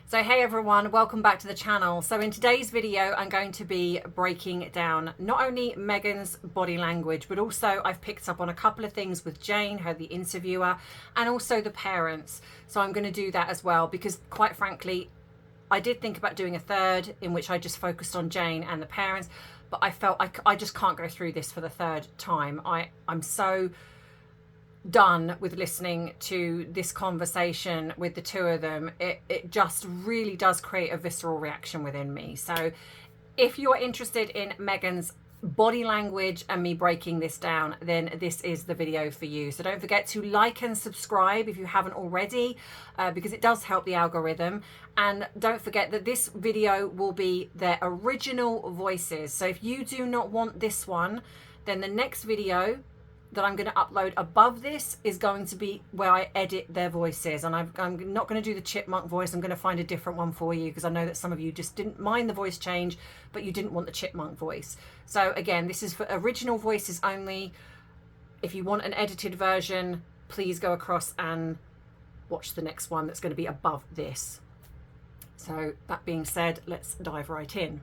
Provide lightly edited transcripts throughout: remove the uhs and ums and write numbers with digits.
So hey everyone, welcome back to the channel. So in today's video, I'm going to be breaking down not only Meghan's body language, but also I've picked up on a couple of things with Jane, the interviewer, and also the parents. So I'm going to do that as well, because quite frankly, I did think about doing a third in which I just focused on Jane and the parents, but I felt I just can't go through this for the third time. I'm so done with listening to this conversation with the two of them. It just really does create a visceral reaction within me. So if you're interested in Meghan's body language and me breaking this down, then this is the video for you. So don't forget to like and subscribe if you haven't already, because it does help the algorithm. And don't forget that this video will be their original voices. So if you do not want this one, then the next video that I'm going to upload above this is going to be where I edit their voices, and I'm not going to do the chipmunk voice. I'm going to find a different one for you, because I know that some of you just didn't mind the voice change, but you didn't want the chipmunk voice. So again, this is for original voices only. If you want an edited version, please go across and watch the next one that's going to be above this. So that being said, let's dive right in.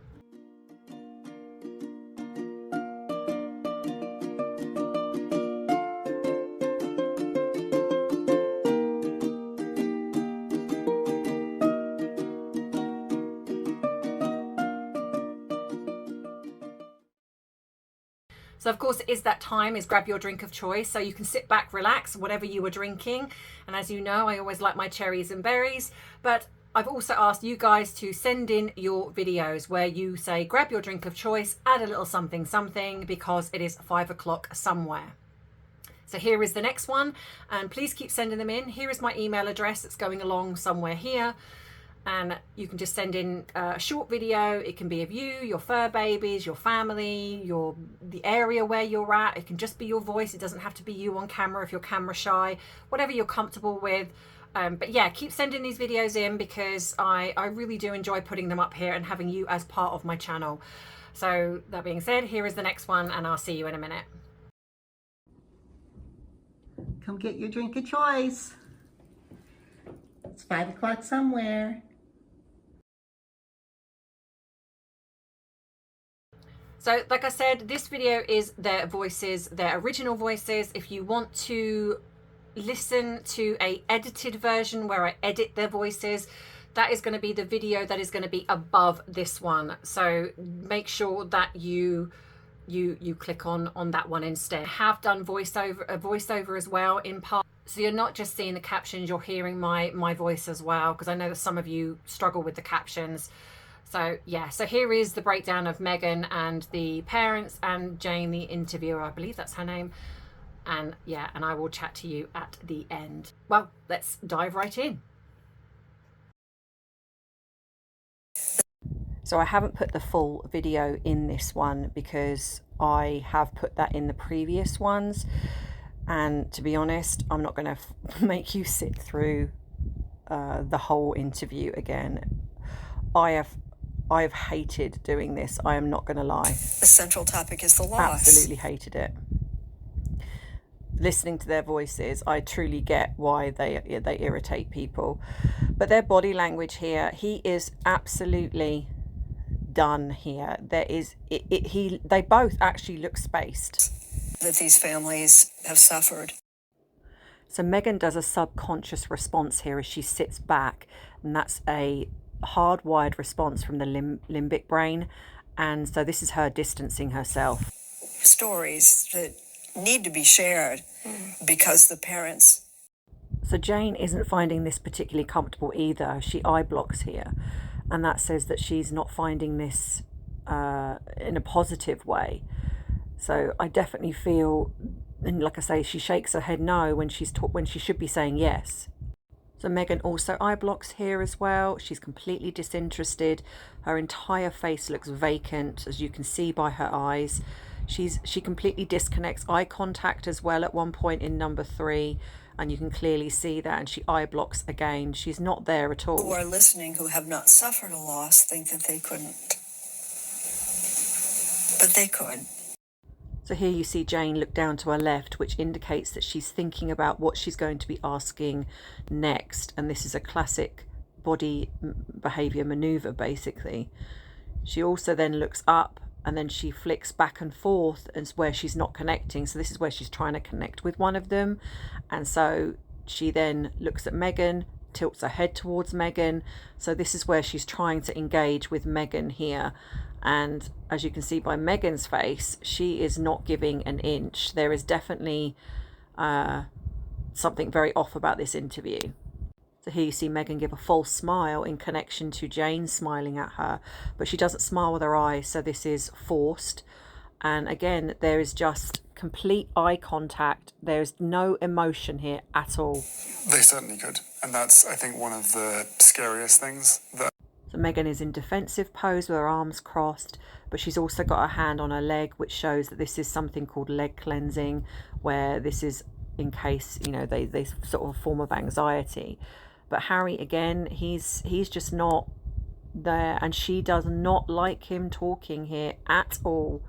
So of course it is that time, is grab your drink of choice. So you can sit back, relax, whatever you were drinking. And as you know, I always like my cherries and berries, but I've also asked you guys to send in your videos where you say, grab your drink of choice, add a little something, something, because it is 5 o'clock somewhere. So here is the next one, and please keep sending them in. Here is my email address that's going along somewhere here. And you can just send in a short video. It can be of you, your fur babies, your family, the area where you're at. It can just be your voice. It doesn't have to be you on camera if you're camera shy, whatever you're comfortable with. But yeah, keep sending these videos in, because I really do enjoy putting them up here and having you as part of my channel. So that being said, here is the next one, and I'll see you in a minute. Come get your drink of choice. It's 5 o'clock somewhere. So like I said, this video is their voices, their original voices. If you want to listen to a edited version where I edit their voices, that is going to be the video that is going to be above this one. So make sure that you click on that one instead. I have done a voiceover as well in part. So you're not just seeing the captions, you're hearing my voice as well, because I know that some of you struggle with the captions. So yeah, so here is the breakdown of Meghan and the parents and Jane, the interviewer, I believe that's her name. And yeah, and I will chat to you at the end. Well, let's dive right in. So I haven't put the full video in this one because I have put that in the previous ones. And to be honest, I'm not going to make you sit through the whole interview again. I've hated doing this. I am not going to lie. The central topic is the loss. Absolutely hated it. Listening to their voices, I truly get why they irritate people. But their body language here, he is absolutely done here. They both actually look spaced. That these families have suffered. So Meghan does a subconscious response here as she sits back, and that's a hardwired response from the limbic brain. And so this is her distancing herself. Stories that need to be shared because the parents. So Jane isn't finding this particularly comfortable either. She eye blocks here, and that says that she's not finding this in a positive way. So I definitely feel, and like I say, she shakes her head no when when she should be saying yes. So Meghan also eye blocks here as well. She's completely disinterested. Her entire face looks vacant, as you can see by her eyes. She completely disconnects eye contact as well at one point in number 3, and you can clearly see that, and she eye blocks again. She's not there at all. Who are listening, who have not suffered a loss, think that they couldn't. But they could. So here you see Jane look down to her left, which indicates that she's thinking about what she's going to be asking next. And this is a classic body behavior maneuver, basically. She also then looks up, and then she flicks back and forth, and where she's not connecting. So this is where she's trying to connect with one of them. And so she then looks at Meghan, tilts her head towards Meghan. So this is where she's trying to engage with Meghan here. And as you can see by Meghan's face, she is not giving an inch. There is definitely something very off about this interview. So here you see Meghan give a false smile in connection to Jane smiling at her, but she doesn't smile with her eyes, so this is forced. And again, there is just complete eye contact. There's no emotion here at all. They certainly could. And that's, I think, one of the scariest things. So Meghan is in defensive pose with her arms crossed, but she's also got her hand on her leg, which shows that this is something called leg cleansing, where this is in case, you know, they sort of a form of anxiety. But Harry, again, he's just not there, and she does not like him talking here at all.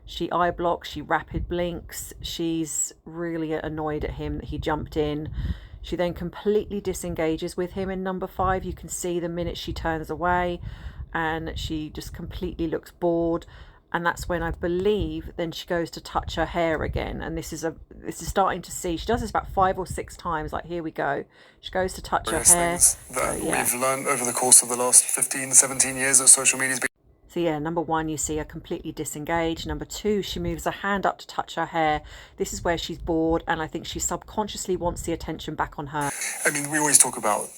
She eye blocks, she rapid blinks, she's really annoyed at him that he jumped in. She then completely disengages with him in number 5. You can see the minute she turns away, and she just completely looks bored. And that's when I believe then she goes to touch her hair again. And this is starting to see, she does this about 5 or 6 times. Like, here we go. She goes to touch her hair. That we've learned over the course of the last 15, 17 years that social media's been. So yeah, number 1, you see her completely disengaged. Number 2, she moves her hand up to touch her hair. This is where she's bored, and I think she subconsciously wants the attention back on her. I mean, we always talk about,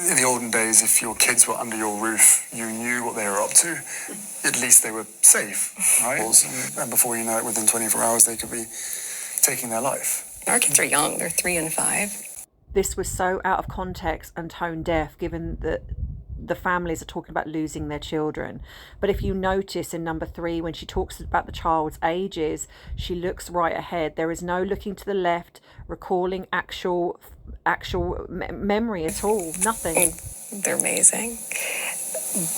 in the olden days, if your kids were under your roof, you knew what they were up to. At least they were safe, right? And before you know it, within 24 hours, they could be taking their life. Our kids are young. They're 3 and 5. This was so out of context and tone deaf, given that the families are talking about losing their children. But if you notice in number 3, when she talks about the child's ages, she looks right ahead. There is no looking to the left, recalling actual memory at all. Nothing. They're amazing.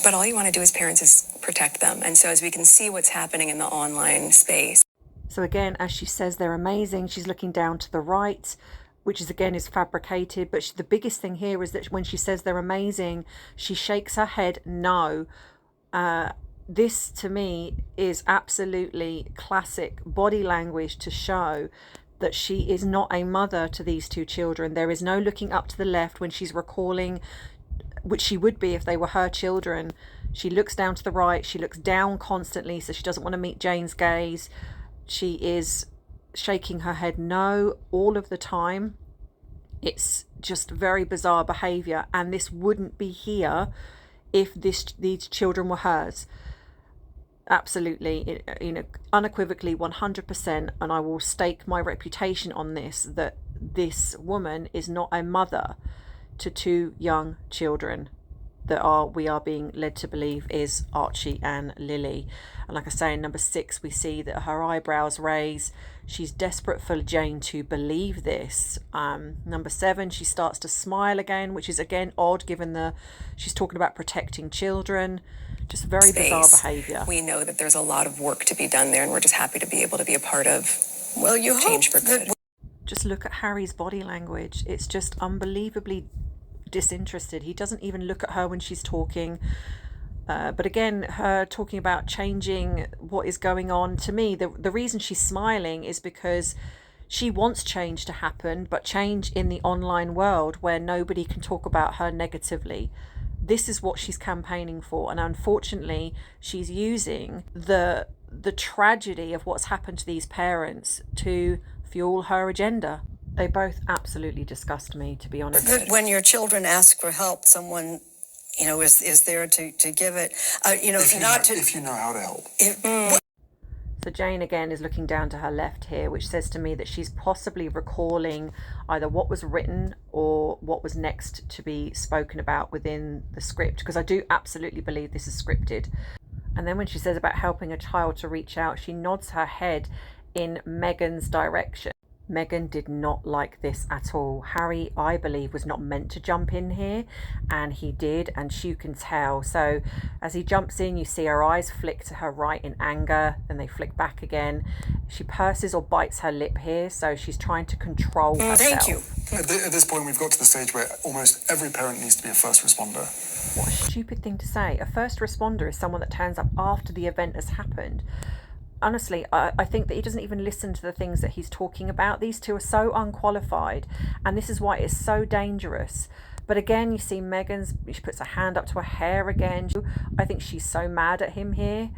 But all you want to do as parents is protect them. And so as we can see what's happening in the online space. So again, as she says they're amazing, she's looking down to the right, which is fabricated. But the biggest thing here is that when she says they're amazing, she shakes her head no. This to me is absolutely classic body language to show that she is not a mother to these 2 children. There is no looking up to the left when she's recalling, which she would be if they were her children. She looks down to the right. She looks down constantly, so she doesn't want to meet Jane's gaze. She is shaking her head no all of the time. It's just very bizarre behavior, and this wouldn't be here if these children were hers. Absolutely, you know, unequivocally 100%, and I will stake my reputation on this, that this woman is not a mother to 2 young children that we are being led to believe is Archie and Lily. And like I say, in number 6, we see that her eyebrows raise. She's desperate for Jane to believe this. Number 7, she starts to smile again, which is again odd given she's talking about protecting children. Just very bizarre behavior. We know that there's a lot of work to be done there, and we're just happy to be able to be a part of change for good. Just look at Harry's body language. It's just unbelievably disinterested. He doesn't even look at her when she's talking. But again, her talking about changing what is going on, to me, the reason she's smiling is because she wants change to happen, but change in the online world where nobody can talk about her negatively. This is what she's campaigning for, and unfortunately she's using the tragedy of what's happened to these parents to fuel her agenda. They both absolutely disgust me, to be honest. When your children ask for help, someone, you know, is there to give it. If you know how to help. So Jane again is looking down to her left here, which says to me that she's possibly recalling either what was written or what was next to be spoken about within the script, because I do absolutely believe this is scripted. And then when she says about helping a child to reach out, she nods her head in Meghan's direction. Meghan did not like this at all. Harry, I believe, was not meant to jump in here, and he did, and you can tell. So as he jumps in, you see her eyes flick to her right in anger, then they flick back again. She purses or bites her lip here, so she's trying to control herself. Thank you. At this point, we've got to the stage where almost every parent needs to be a first responder. What a stupid thing to say. A first responder is someone that turns up after the event has happened. Honestly, I think that he doesn't even listen to the things that he's talking about. These two are so unqualified, and this is why it's so dangerous. But again, you see she puts her hand up to her hair again. I think she's so mad at him here.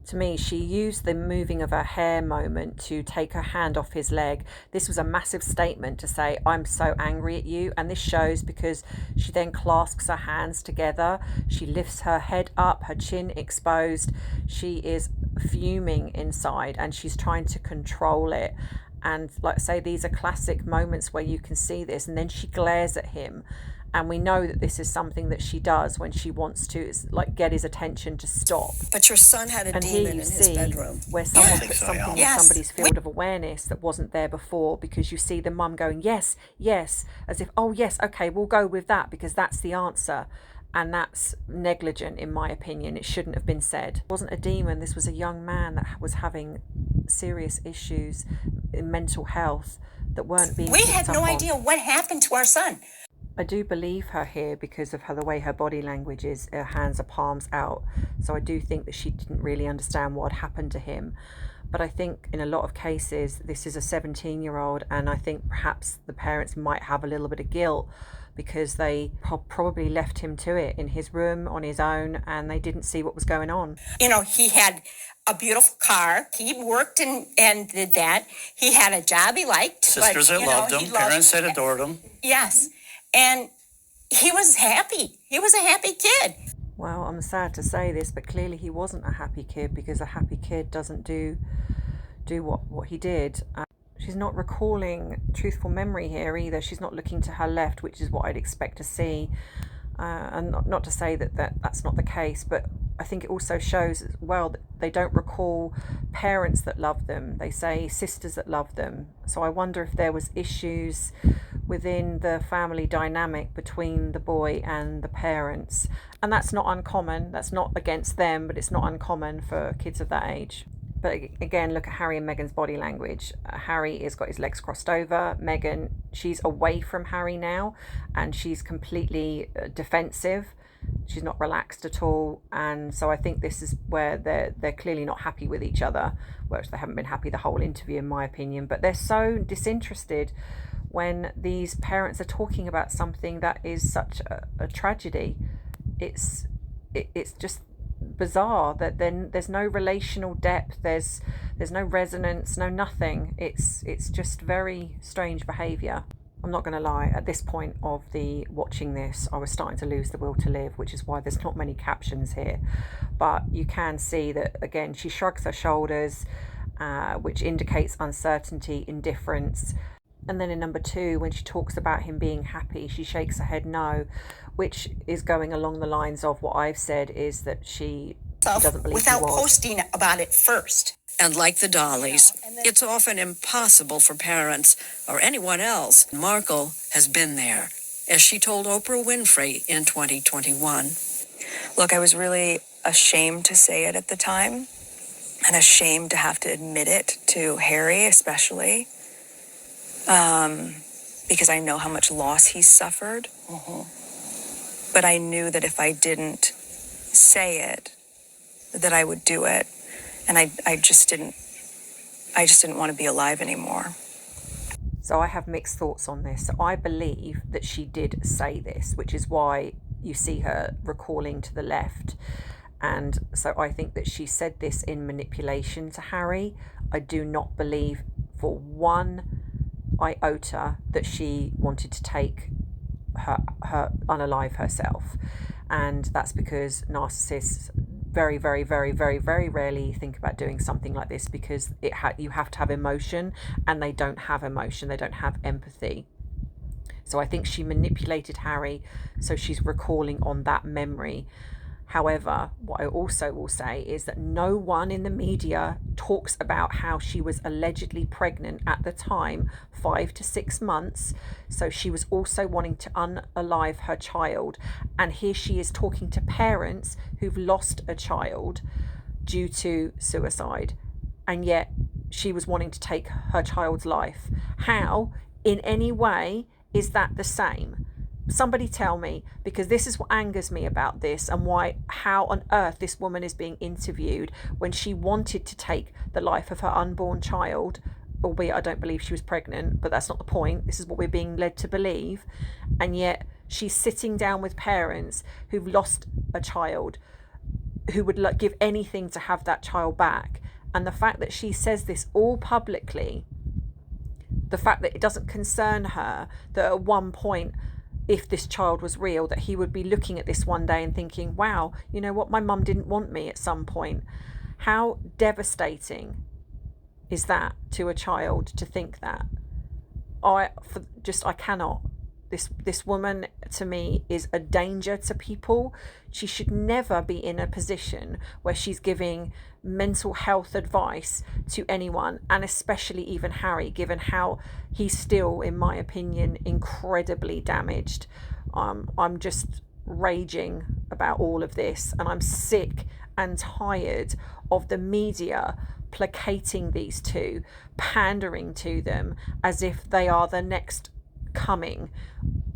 To me, she used the moving of her hair moment to take her hand off his leg. This was a massive statement to say, I'm so angry at you. And this shows because she then clasps her hands together. She lifts her head up, her chin exposed. She is fuming inside and she's trying to control it. And like I say, these are classic moments where you can see this. And then she glares at him. And we know that this is something that she does when she wants to get his attention to stop. But your son had a demon in his bedroom. Where someone put something in somebody's field of awareness that wasn't there before, because you see the mum going, yes, yes, as if, oh yes, okay, we'll go with that because that's the answer. And that's negligent, in my opinion. It shouldn't have been said. It wasn't a demon. This was a young man that was having serious issues in mental health that weren't being We had no idea what happened to our son. I do believe her here because of the way her body language is. Her hands are palms out. So I do think that she didn't really understand what had happened to him. But I think in a lot of cases, this is a 17-year-old, and I think perhaps the parents might have a little bit of guilt because they probably left him to it in his room on his own, and they didn't see what was going on. You know, he had a beautiful car. He worked and did that. He had a job he liked. Sisters that loved him, parents that adored him. Yes. And he was happy. He was a happy kid. Well, I'm sad to say this, but clearly he wasn't a happy kid, because a happy kid doesn't do what he did. She's not recalling truthful memory here either. She's not looking to her left, which is what I'd expect to see. And not to say that's not the case, but I think it also shows as well that they don't recall parents that love them. They say sisters that love them. So I wonder if there was issues within the family dynamic between the boy and the parents. And that's not uncommon. That's not against them, but it's not uncommon for kids of that age. But again, look at Harry and Meghan's body language. Harry has got his legs crossed over. Meghan, she's away from Harry now, and she's completely defensive. She's not relaxed at all. And so I think this is where they're clearly not happy with each other. Well, they haven't been happy the whole interview, in my opinion. But they're so disinterested when these parents are talking about something that is such a tragedy. It's just bizarre that then there's no relational depth, there's no resonance, no nothing. It's just very strange behavior. I'm not going to lie, at this point of the watching this, I was starting to lose the will to live, which is why there's not many captions here. But you can see that, again, she shrugs her shoulders, which indicates uncertainty, indifference. And then in number 2, when she talks about him being happy, she shakes her head no, which is going along the lines of what I've said, is that she doesn't believe without he was. posting about it first. And like the Dollies, it's often impossible for parents or anyone else. Markle has been there, as she told Oprah Winfrey in 2021. Look, I was really ashamed to say it at the time, and ashamed to have to admit it to Harry, especially. Because I know how much loss he's suffered. But I knew that if I didn't say it, that I would do it. And I just didn't want to be alive anymore. So I have mixed thoughts on this. So I believe that she did say this, which is why you see her recalling to the left. And so I think that she said this in manipulation to Harry. I do not believe for one iota that she wanted to take her unalive herself. And that's because narcissists very, very, very, very, very rarely think about doing something like this, because you have to have emotion, and they don't have emotion, they don't have empathy. So I think she manipulated Harry, so she's recalling on that memory. However, what I also will say is that no one in the media talks about how she was allegedly pregnant at the time, 5 to 6 months. So she was also wanting to unalive her child. And here she is talking to parents who've lost a child due to suicide. And yet she was wanting to take her child's life. How, in any way, is that the same? Somebody tell me, because this is what angers me about this, and how on earth this woman is being interviewed when she wanted to take the life of her unborn child, albeit I don't believe she was pregnant, but that's not the point. This is what we're being led to believe. And yet she's sitting down with parents who've lost a child, who would give anything to have that child back. And the fact that she says this all publicly, the fact that it doesn't concern her that at one point, if this child was real, that he would be looking at this one day and thinking, wow, you know what, my mum didn't want me at some point. How devastating is that to a child to think that? I cannot. This woman, to me, is a danger to people. She should never be in a position where she's giving mental health advice to anyone, and especially even Harry, given how he's still, in my opinion, incredibly damaged. I'm just raging about all of this, and I'm sick and tired of the media placating these two, pandering to them as if they are the next coming.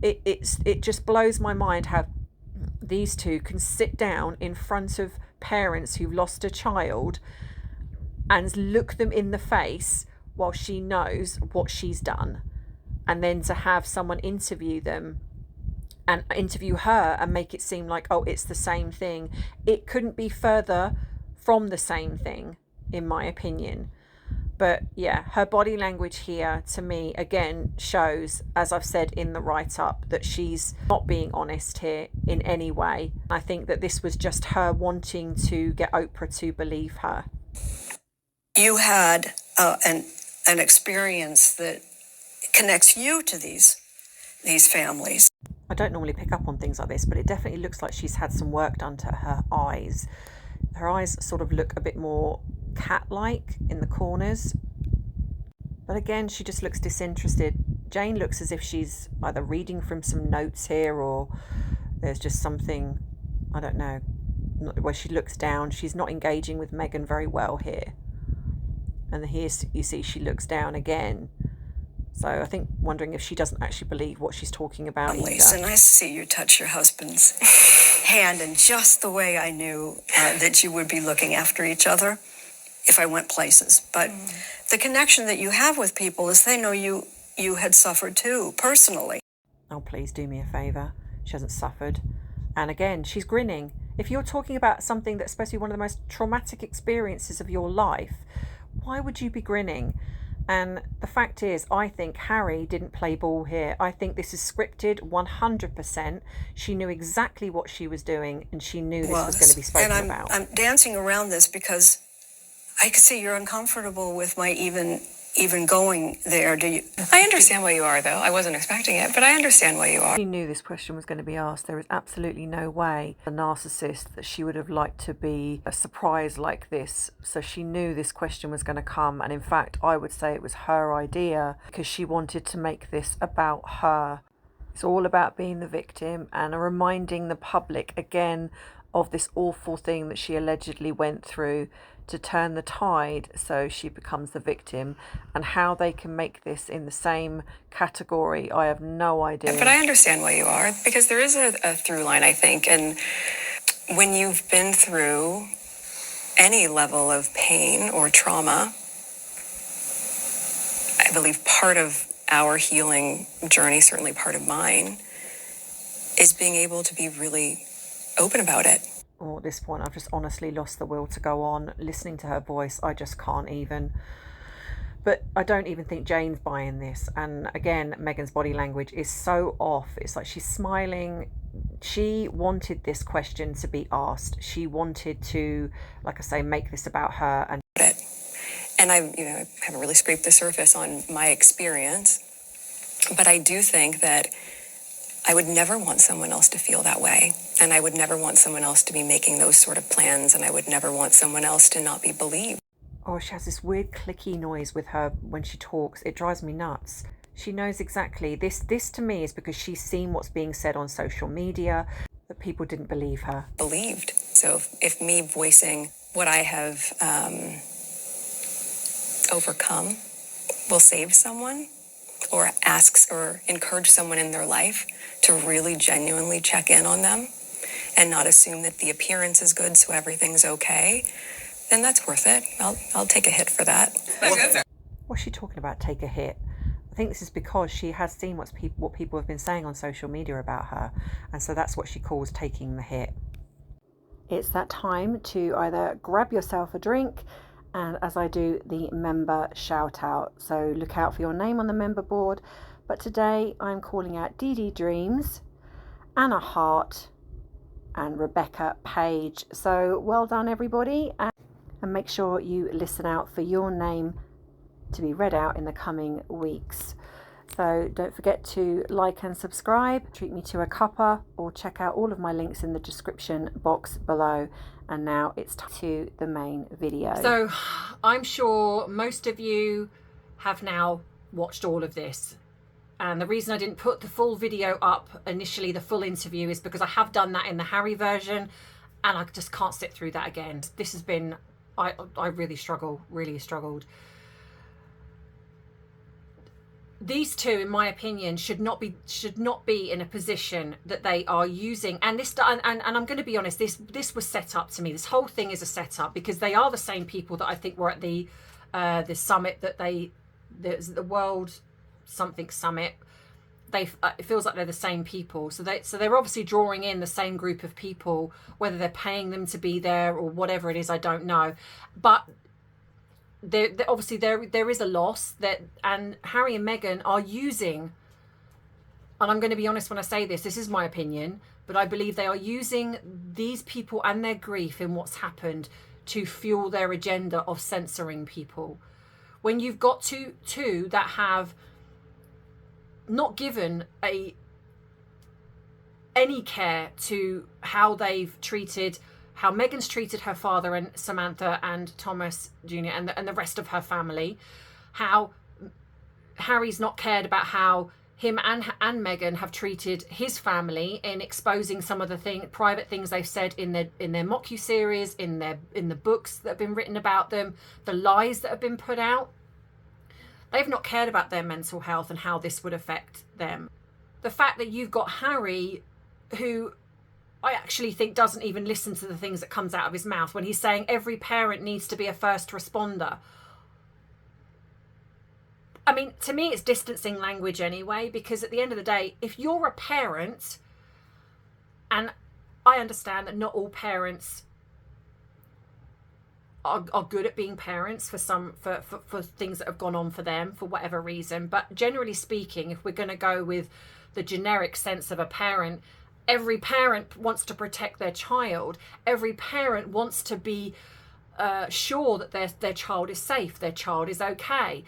It just blows my mind how these two can sit down in front of parents who've lost a child and look them in the face while she knows what she's done, and then to have someone interview them and interview her and make it seem like, oh, it's the same thing. It couldn't be further from the same thing, in my opinion. But yeah, her body language here, to me, again, shows, as I've said in the write-up, that she's not being honest here in any way. I think that this was just her wanting to get Oprah to believe her. You had an experience that connects you to these families. I don't normally pick up on things like this, but it definitely looks like she's had some work done to her eyes. Her eyes sort of look a bit more cat-like in the corners, but again, she just looks disinterested. Jane looks as if she's either reading from some notes here, or there's just something, I don't know, where she looks down. She's not engaging with Meghan very well here, and here you see she looks down again. So I think, wondering if she doesn't actually believe what she's talking about. Lisa, nice to see you touch your husband's hand in just the way I knew that you would be looking after each other if I went places. But the connection that you have with people is they know you had suffered too, personally. Oh, please do me a favour. She hasn't suffered. And again, she's grinning. If you're talking about something that's supposed to be one of the most traumatic experiences of your life, why would you be grinning? And the fact is, I think Harry didn't play ball here. I think this is scripted 100%. She knew exactly what she was doing, and she knew this was going to be spoken about. I'm dancing around this because I can see you're uncomfortable with my even going there. Do you? I understand why you are, though. I wasn't expecting it, but I understand why you are. She knew this question was going to be asked. There is absolutely no way a narcissist that she would have liked to be a surprise like this. So she knew this question was going to come. And in fact, I would say it was her idea, because she wanted to make this about her. It's all about being the victim and reminding the public again of this awful thing that she allegedly went through, to turn the tide so she becomes the victim. And how they can make this in the same category, I have no idea. But I understand why you are, because there is a through line, I think. And when you've been through any level of pain or trauma, I believe part of our healing journey, certainly part of mine, is being able to be really open about it. At this point, I've just honestly lost the will to go on. Listening to her voice, I just can't even. But I don't even think Jane's buying this. And again, Meghan's body language is so off. It's like she's smiling. She wanted this question to be asked. She wanted to, like I say, make this about her. And I haven't really scraped the surface on my experience, but I do think that I would never want someone else to feel that way. And I would never want someone else to be making those sort of plans. And I would never want someone else to not be believed. Oh, she has this weird clicky noise with her when she talks. It drives me nuts. She knows exactly. This to me is because she's seen what's being said on social media, that people didn't believe her. Believed. So if me voicing what I have overcome will save someone, or asks or encourage someone in their life to really genuinely check in on them and not assume that the appearance is good so everything's okay, then that's worth it. I'll take a hit for that. What's she talking about, take a hit? I think this is because she has seen what people have been saying on social media about her, and so that's what she calls taking the hit. It's that time to either grab yourself a drink, and as I do, the member shout out. So look out for your name on the member board. But today I'm calling out Dee Dee Dreams, Anna Hart, and Rebecca Page. So well done, everybody. And make sure you listen out for your name to be read out in the coming weeks. So don't forget to like and subscribe, treat me to a cuppa, or check out all of my links in the description box below. And now it's to the main video. So I'm sure most of you have now watched all of this. And the reason I didn't put the full video up initially, the full interview, is because I have done that in the Harry version and I just can't sit through that again. This has been, I really struggled. These two, in my opinion, should not be in a position that they are using. And this, and I'm going to be honest, this was set up to me. This whole thing is a setup, because they are the same people that I think were at the summit that the World something summit. It feels like they're the same people. So they're obviously drawing in the same group of people, whether they're paying them to be there or whatever it is, I don't know. But obviously there is a loss and Harry and Meghan are using, and I'm going to be honest when I say this is my opinion, but I believe they are using these people and their grief in what's happened to fuel their agenda of censoring people. When you've got two that have not given any care to how Meghan's treated her father and Samantha and Thomas Jr. and the rest of her family, how Harry's not cared about how him and Meghan have treated his family in exposing some of the private things they've said in their mockuseries, in the books that have been written about them, the lies that have been put out. They've not cared about their mental health and how this would affect them. The fact that you've got Harry, who I actually think doesn't even listen to the things that comes out of his mouth when he's saying every parent needs to be a first responder. I mean, to me, it's distancing language anyway, because at the end of the day, if you're a parent, and I understand that not all parents are good at being parents for things that have gone on for them for whatever reason, but generally speaking, if we're going to go with the generic sense of a parent, every parent wants to protect their child. Every parent wants to be sure that their child is safe, their child is okay.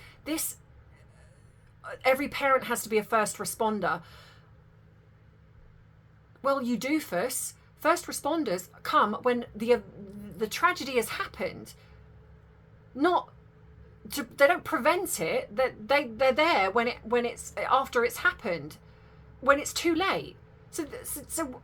Every parent has to be a first responder. Well, you doofus. First responders come when the tragedy has happened. They don't prevent it. They're there when it's after it's happened, when it's too late. So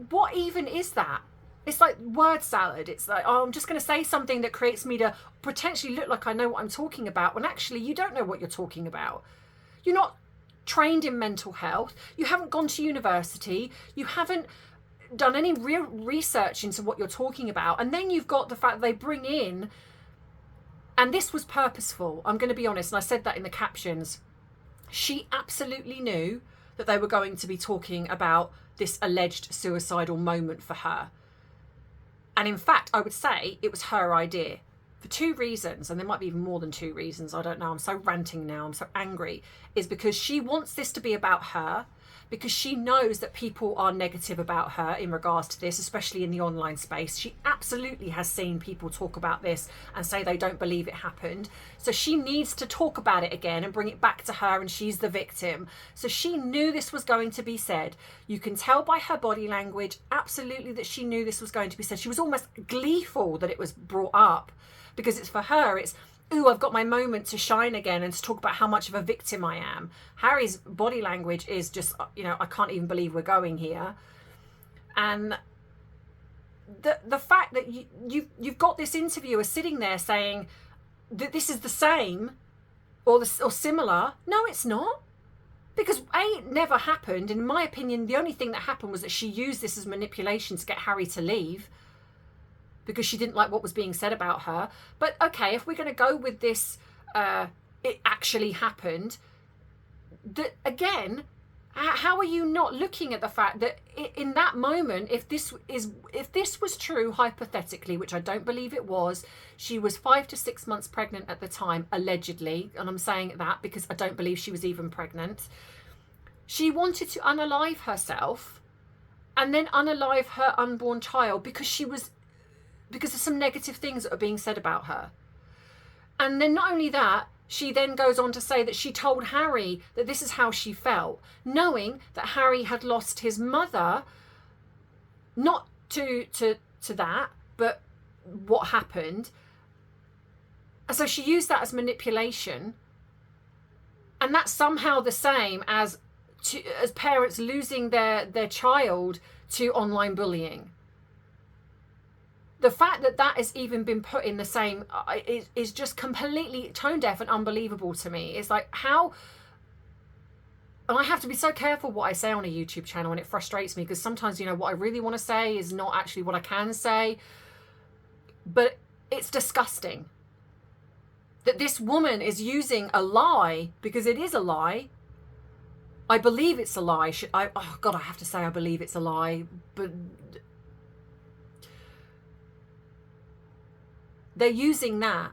what even is that? It's like word salad. It's like, oh, I'm just going to say something that creates me to potentially look like I know what I'm talking about, when actually you don't know what you're talking about. You're not trained in mental health. You haven't gone to university. You haven't done any real research into what you're talking about. And then you've got the fact that they bring in, and this was purposeful, I'm going to be honest, and I said that in the captions, she absolutely knew that they were going to be talking about this alleged suicidal moment for her. And in fact, I would say it was her idea for two reasons, and there might be even more than two reasons, I don't know, I'm so ranting now, I'm so angry, is because she wants this to be about her, because she knows that people are negative about her in regards to this, especially in the online space. She absolutely has seen people talk about this and say they don't believe it happened. So she needs to talk about it again and bring it back to her, and she's the victim. So she knew this was going to be said. You can tell by her body language, absolutely, that she knew this was going to be said. She was almost gleeful that it was brought up, because it's for her, it's, ooh, I've got my moment to shine again and to talk about how much of a victim I am. Harry's body language is just, you know, I can't even believe we're going here. And the fact that you've got this interviewer sitting there saying that this is the same or similar. No, it's not. Because A, it never happened. In my opinion, the only thing that happened was that she used this as manipulation to get Harry to leave, because she didn't like what was being said about her. But okay, if we're going to go with this, it actually happened, that again, how are you not looking at the fact that in that moment, if this was true, hypothetically, which I don't believe it was, she was 5 to 6 months pregnant at the time, allegedly, and I'm saying that because I don't believe she was even pregnant. She wanted to unalive herself and then unalive her unborn child because of some negative things that are being said about her. And then not only that, she then goes on to say that she told Harry that this is how she felt, knowing that Harry had lost his mother, not to that, but what happened. And so she used that as manipulation. And that's somehow the same as parents losing their child to online bullying. The fact that that has even been put in the same is just completely tone deaf and unbelievable to me. It's like, how... And I have to be so careful what I say on a YouTube channel, and it frustrates me because sometimes, you know, what I really want to say is not actually what I can say. But it's disgusting that this woman is using a lie, because it is a lie. I believe it's a lie. Oh God, I have to say I believe it's a lie, but... They're using that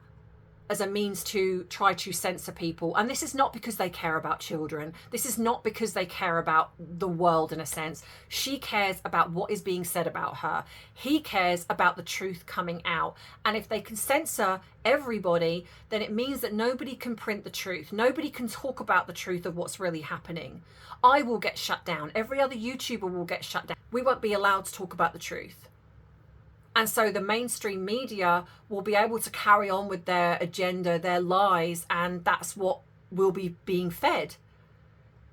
as a means to try to censor people. And this is not because they care about children. This is not because they care about the world in a sense. She cares about what is being said about her. He cares about the truth coming out. And if they can censor everybody, then it means that nobody can print the truth. Nobody can talk about the truth of what's really happening. I will get shut down. Every other YouTuber will get shut down. We won't be allowed to talk about the truth. And so the mainstream media will be able to carry on with their agenda, their lies, and that's what will be being fed.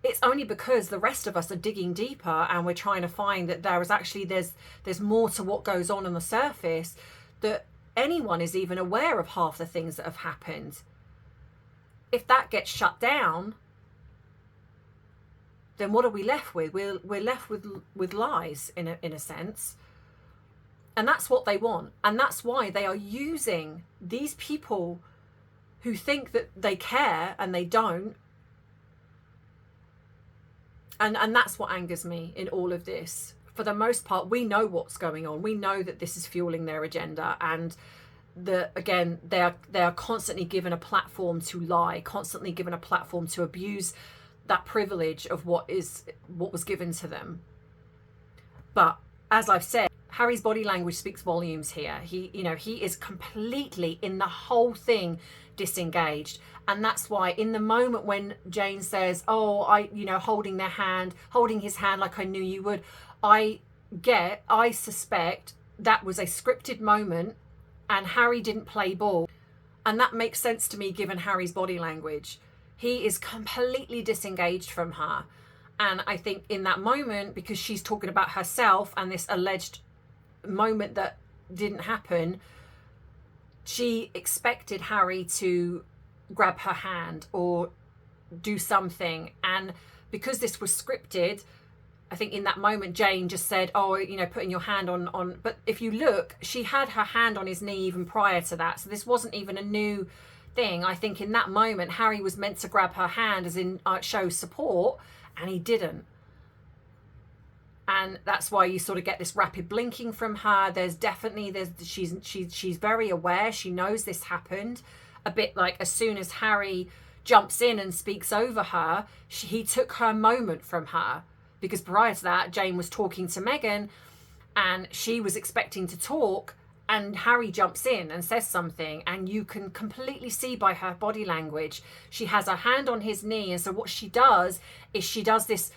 It's only because the rest of us are digging deeper and we're trying to find that there's more to what goes on the surface, that anyone is even aware of half the things that have happened. If that gets shut down, then what are we left with? We're left with lies in a sense. And that's what they want. And that's why they are using these people who think that they care and they don't. And that's what angers me in all of this. For the most part, we know what's going on. We know that this is fueling their agenda. And again, they are constantly given a platform to lie, constantly given a platform to abuse that privilege of what was given to them. But as I've said, Harry's body language speaks volumes here. He is completely in the whole thing disengaged. And that's why in the moment when Jane says, oh, holding his hand like I knew you would, I suspect that was a scripted moment and Harry didn't play ball. And that makes sense to me given Harry's body language. He is completely disengaged from her. And I think in that moment, because she's talking about herself and this alleged moment that didn't happen, she expected Harry to grab her hand or do something. And because this was scripted, I think in that moment Jane just said, oh, putting your hand on. But if you look, she had her hand on his knee even prior to that. So this wasn't even a new thing. I think in that moment Harry was meant to grab her hand as in show support, and he didn't. And that's why you sort of get this rapid blinking from her. She's very aware. She knows this happened. A bit like as soon as Harry jumps in and speaks over her, he took her moment from her. because prior to that, Jane was talking to Meghan and she was expecting to talk, and Harry jumps in and says something, and you can completely see by her body language, she has her hand on his knee. And so what she does is she does this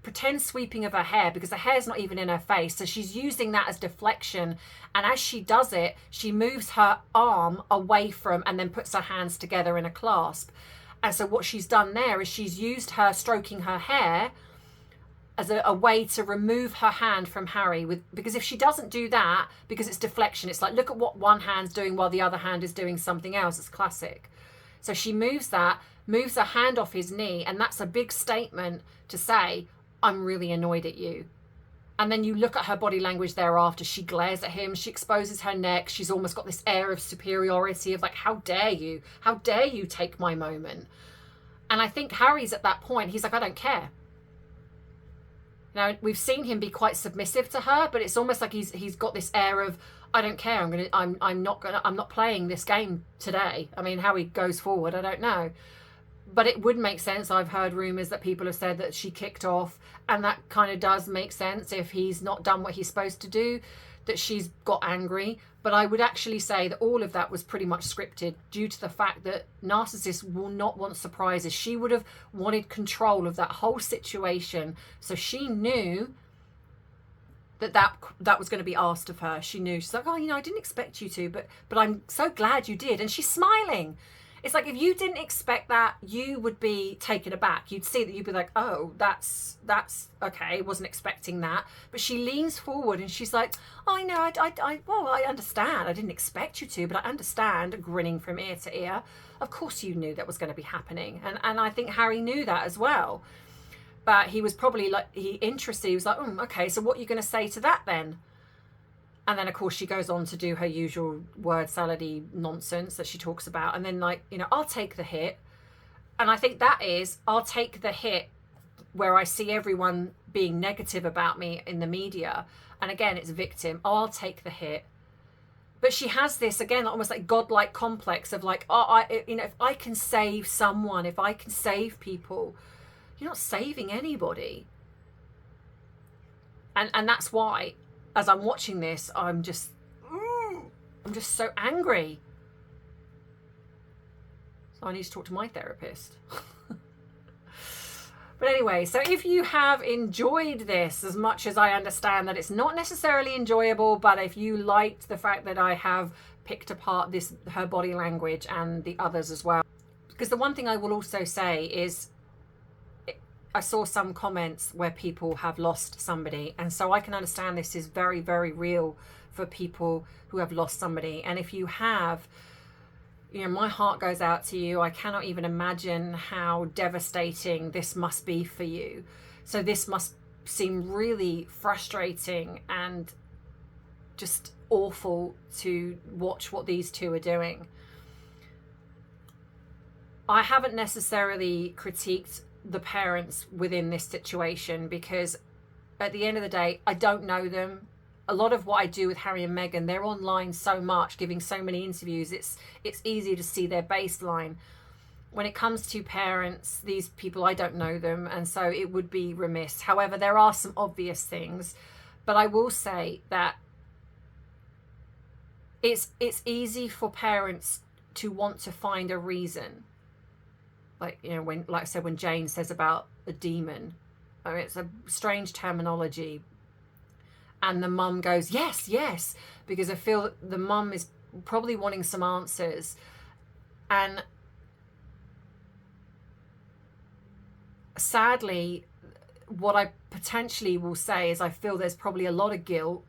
pretend sweeping of her hair, because the hair's not even in her face. So she's using that as deflection. And as she does it, she moves her arm away from, and then puts her hands together in a clasp. And so what she's done there is she's used her stroking her hair as a way to remove her hand from Harry, because if she doesn't do that, because it's deflection, it's like, look at what one hand's doing while the other hand is doing something else. It's classic. So she moves her hand off his knee, and that's a big statement to say, I'm really annoyed at you. And then you look at her body language thereafter. She glares at him, she exposes her neck, she's almost got this air of superiority of like, how dare you take my moment. And I think Harry's at that point, he's like, I don't care. Now, we've seen him be quite submissive to her, but it's almost like he's got this air of, I don't care. I'm not playing this game today. I mean, how he goes forward, I don't know. But it would make sense. I've heard rumours that people have said that she kicked off, and that kind of does make sense if he's not done what he's supposed to do, that she's got angry. But I would actually say that all of that was pretty much scripted, due to the fact that narcissists will not want surprises. She would have wanted control of that whole situation. So she knew that was going to be asked of her. She knew. She's like, oh, I didn't expect you to, but I'm so glad you did. And she's smiling. It's like, if you didn't expect that, you would be taken aback. You'd see that, you'd be like, oh, that's okay. Wasn't expecting that. But she leans forward and she's like, oh, I know, I understand. I didn't expect you to, but I understand, grinning from ear to ear. Of course you knew that was going to be happening. And I think Harry knew that as well. But he was probably like, interested. He was like, okay, so what are you going to say to that then? And then, of course, she goes on to do her usual word salady nonsense that she talks about. And then, like, I'll take the hit. And I think that is, I'll take the hit where I see everyone being negative about me in the media. And again, it's victim. Oh, I'll take the hit. But she has this, again, almost like godlike complex of like, if I can save someone, if I can save people, you're not saving anybody. And that's why, as I'm watching this, I'm just so angry. So I need to talk to my therapist. But anyway, so if you have enjoyed this as much as I understand that it's not necessarily enjoyable, but if you liked the fact that I have picked apart her body language and the others as well. Because the one thing I will also say is, I saw some comments where people have lost somebody, and so I can understand this is very, very real for people who have lost somebody. And if you have, my heart goes out to you. I cannot even imagine how devastating this must be for you. So this must seem really frustrating and just awful to watch what these two are doing. I haven't necessarily critiqued the parents within this situation, because at the end of the day, I don't know them. A lot of what I do with Harry and Meghan, they're online so much, giving so many interviews, it's easy to see their baseline. When it comes to parents, these people, I don't know them, and so it would be remiss. However, there are some obvious things, but I will say that it's easy for parents to want to find a reason. Like, when Jane says about a demon, I mean, it's a strange terminology. And the mum goes, yes, because I feel that the mum is probably wanting some answers. And sadly, what I potentially will say is I feel there's probably a lot of guilt,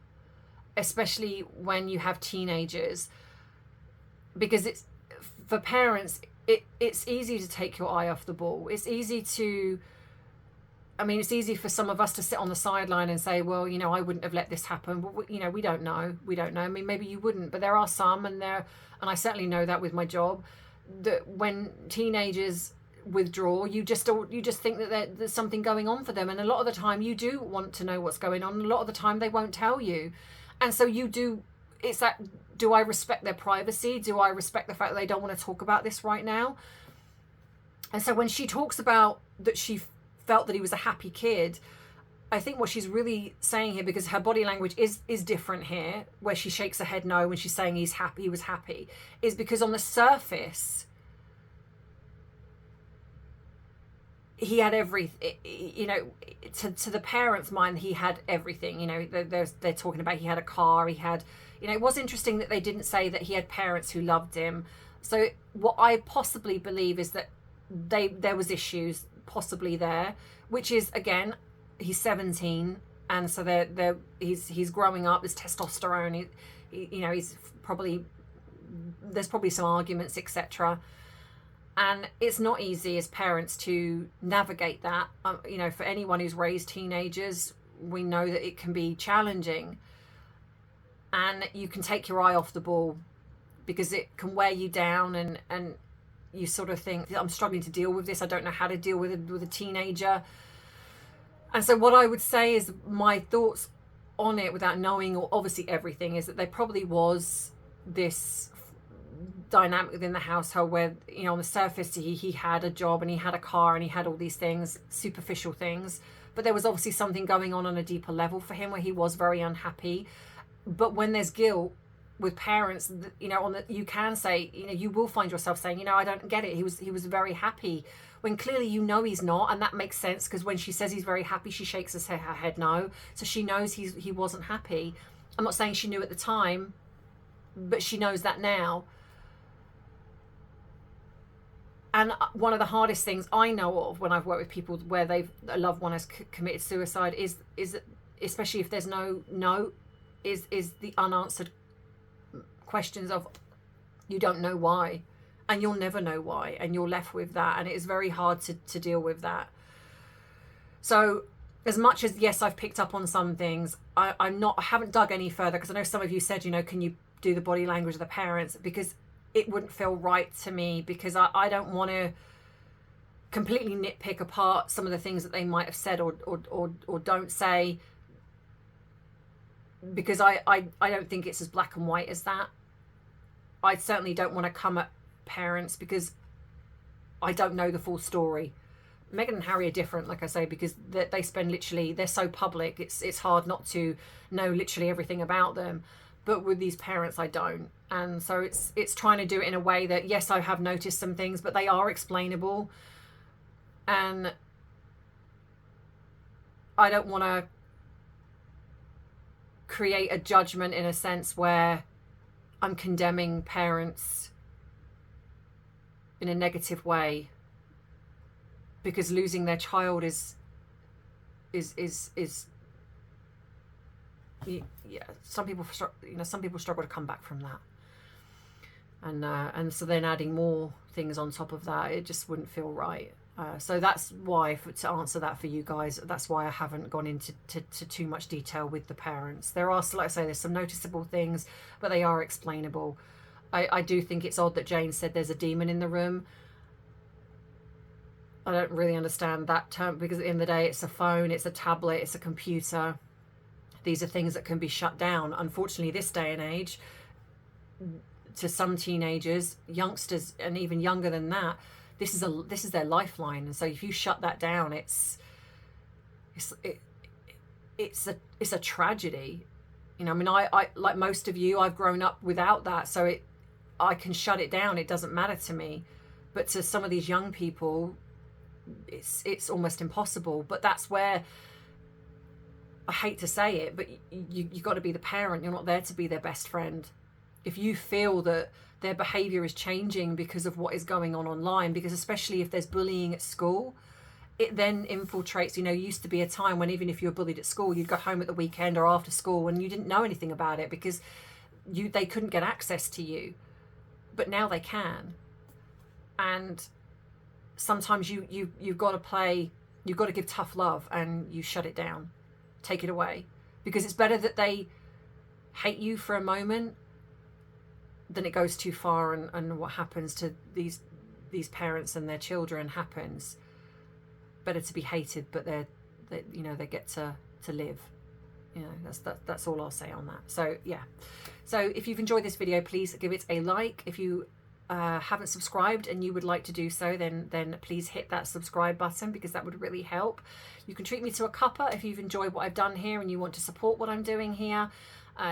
especially when you have teenagers, because it's, for parents, it's easy to take your eye off the ball. It's easy for some of us to sit on the sideline and say, well, I wouldn't have let this happen. But, we don't know. I mean, maybe you wouldn't, but there are some, and I certainly know that with my job, that when teenagers withdraw, you just think that there's something going on for them. And a lot of the time you do want to know what's going on. A lot of the time they won't tell you. And so you do, it's that, do I respect their privacy? Do I respect the fact that they don't want to talk about this right now? And so when she talks about that she felt that he was a happy kid. I think what she's really saying here, because her body language is different here, where she shakes her head no when she's saying he was happy, is because on the surface he had everything, you know, to the parents' mind, he had everything, you know, they're talking about he had a car, he had, you know, it was interesting that they didn't say that he had parents who loved him. So what I possibly believe is that there was issues possibly there, which is, again, he's 17, and so he's growing up, there's testosterone, you know, there's probably some arguments, etc. And it's not easy as parents to navigate that. You know, for anyone who's raised teenagers, we know that it can be challenging, and you can take your eye off the ball because it can wear you down, and you sort of think, I'm struggling to deal with this, I don't know how to deal with a teenager. And so what I would say is my thoughts on it, without knowing or obviously everything, is that there probably was this dynamic within the household where, you know, on the surface he had a job and he had a car and he had all these things, superficial things, but there was obviously something going on a deeper level for him where he was very unhappy. But when there's guilt with parents, you know, you can say, you know, you will find yourself saying, you know, I don't get it, he was very happy, when clearly you know he's not. And that makes sense, because when she says he's very happy, she shakes her head no, so she knows he wasn't happy. I'm not saying she knew at the time, but she knows that now. And one of the hardest things I know of when I've worked with people where a loved one has committed suicide is especially if there's no is the unanswered questions of, you don't know why, and you'll never know why, and you're left with that, and it is very hard to deal with that. So as much as, yes, I've picked up on some things, I haven't dug any further, because I know some of you said, you know, can you do the body language of the parents, because it wouldn't feel right to me, because I don't want to completely nitpick apart some of the things that they might have said or don't say, because I don't think it's as black and white as that. I certainly don't want to come at parents because I don't know the full story. Meghan and Harry are different, like I say, because they spend literally, they're so public, it's hard not to know literally everything about them. But with these parents, I don't. And so it's trying to do it in a way that, yes, I have noticed some things, but they are explainable. And I don't want to create a judgment in a sense where I'm condemning parents in a negative way, because losing their child is yeah, some people struggle to come back from that, and so then adding more things on top of that, it just wouldn't feel right. So that's why, to answer that for you guys, that's why I haven't gone into too much detail with the parents. There are, like I say, there's some noticeable things, but they are explainable. I do think it's odd that Jane said there's a demon in the room. I don't really understand that term, because at the end of the day, it's a phone, it's a tablet, it's a computer. These are things that can be shut down. Unfortunately, this day and age, to some teenagers, youngsters, and even younger than that, this is their lifeline. And so if you shut that down, it's a tragedy. You know, I mean, I like most of you, I've grown up without that, so I can shut it down. It doesn't matter to me. But to some of these young people, it's almost impossible. But that's where, I hate to say it, but you got to be the parent. You're not there to be their best friend. If you feel that their behavior is changing because of what is going on online, because especially if there's bullying at school, it then infiltrates. You know, used to be a time when even if you were bullied at school, you'd go home at the weekend or after school and you didn't know anything about it because they couldn't get access to you. But now they can. And sometimes you've got to give tough love, and you shut it down, take it away, because it's better that they hate you for a moment than it goes too far, and what happens to these parents and their children happens. Better to be hated, but they get to live. You know, that's all I'll say on that. So yeah, so if you've enjoyed this video, please give it a like. If you haven't subscribed and you would like to do so, then please hit that subscribe button, because that would really help. You can treat me to a cuppa if you've enjoyed what I've done here and you want to support what I'm doing here.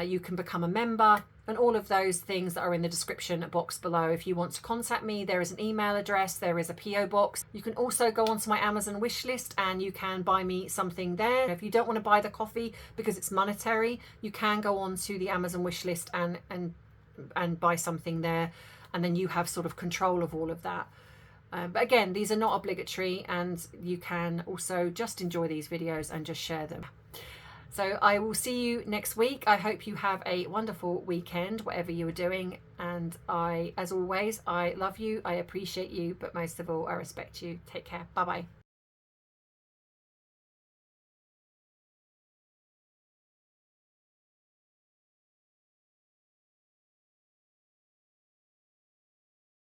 You can become a member, and all of those things that are in the description box below. If you want to contact me, there is an email address, there is a PO box. You can also go onto my Amazon wish list and you can buy me something there. If you don't want to buy the coffee because it's monetary, you can go onto the Amazon wish list and buy something there, and then you have sort of control of all of that. But again, these are not obligatory, and you can also just enjoy these videos and just share them. So I will see you next week. I hope you have a wonderful weekend, whatever you are doing. And as always, I love you, I appreciate you, but most of all, I respect you. Take care. Bye-bye.